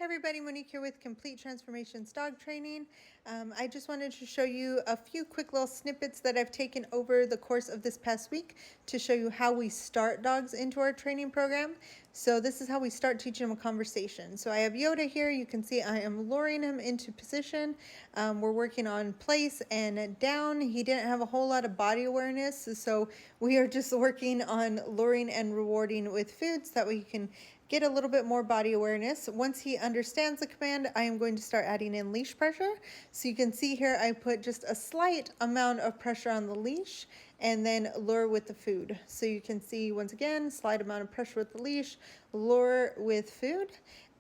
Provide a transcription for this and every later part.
Hey everybody, Monique here with Complete Transformations Dog Training. I just wanted to show you a few quick little snippets that I've taken over the course of this past week to show you how we start dogs into our training program. So this is how we start teaching them a conversation. So I have Yoda here. You can see I am luring him into position. We're working on place and down. He didn't have a whole lot of body awareness, so we are just working on luring and rewarding with food so that way he can get a little bit more body awareness. Once he understands the command, I am going to start adding in leash pressure. So you can see here I put just a slight amount of pressure on the leash and then lure with the food. So you can see once again, slight amount of pressure with the leash, lure with food.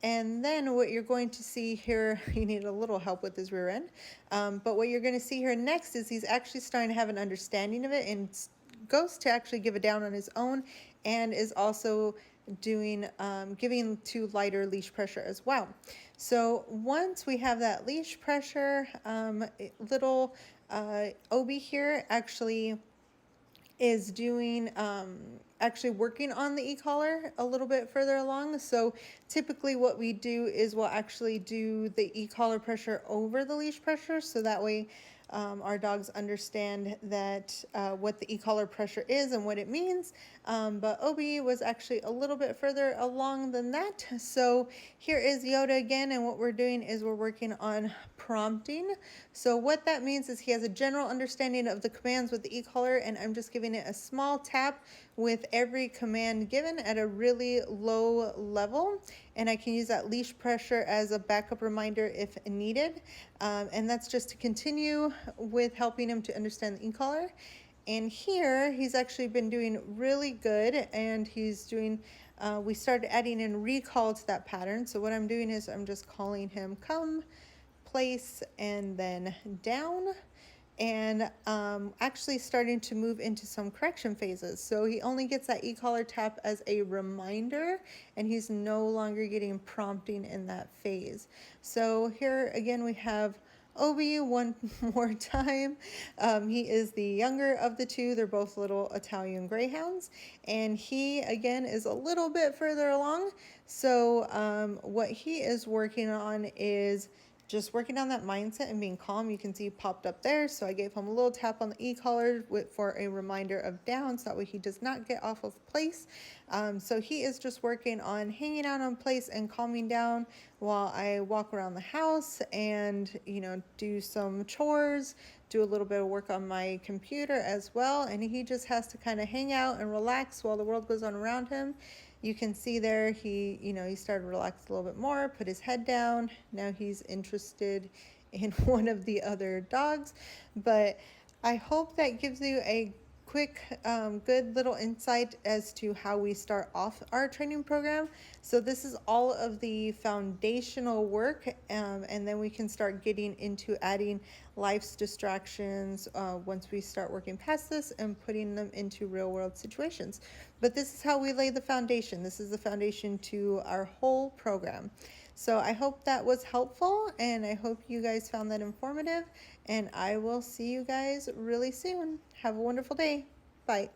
And then what you're going to see here, you need a little help with his rear end, but what you're going to see here next is he's actually starting to have an understanding of it and goes to actually give a down on his own and is also doing giving to lighter leash pressure as well. So once we have that leash pressure, little Obi here actually is doing actually working on the e-collar a little bit further along. So typically what we do is we'll actually do the e-collar pressure over the leash pressure, so that way our dogs understand that what the e-collar pressure is and what it means. But Obi was actually a little bit further along than that. So here is Yoda again, and what we're doing is we're working on prompting. So what that means is he has a general understanding of the commands with the e-collar, and I'm just giving it a small tap with every command given at a really low level, and I can use that leash pressure as a backup reminder if needed. And that's just to continue with helping him to understand the e-collar. And here he's actually been doing really good, and he's doing we started adding in recall to that pattern. So what I'm doing is I'm just calling him come, place, and then down, and actually starting to move into some correction phases. So he only gets that e-collar tap as a reminder, and he's no longer getting prompting in that phase. So here again we have Obi one more time. He is the younger of the two. They're both little Italian Greyhounds, and he again is a little bit further along. So what he is working on is just working on that mindset and being calm. You can see popped up there. So I gave him a little tap on the e-collar for a reminder of down, so that way he does not get off of place. So he is just working on hanging out on place and calming down while I walk around the house and, do some chores, do a little bit of work on my computer as well. And he just has to kind of hang out and relax while the world goes on around him. You can see there he started to relax a little bit more, put his head down. Now he's interested in one of the other dogs. But I hope that gives you a quick, good little insight as to how we start off our training program. So this is all of the foundational work, and then we can start getting into adding life's distractions once we start working past this and putting them into real world situations. But this is how we lay the foundation. This is the foundation to our whole program. So I hope that was helpful, and I hope you guys found that informative, and I will see you guys really soon. Have a wonderful day. Bye.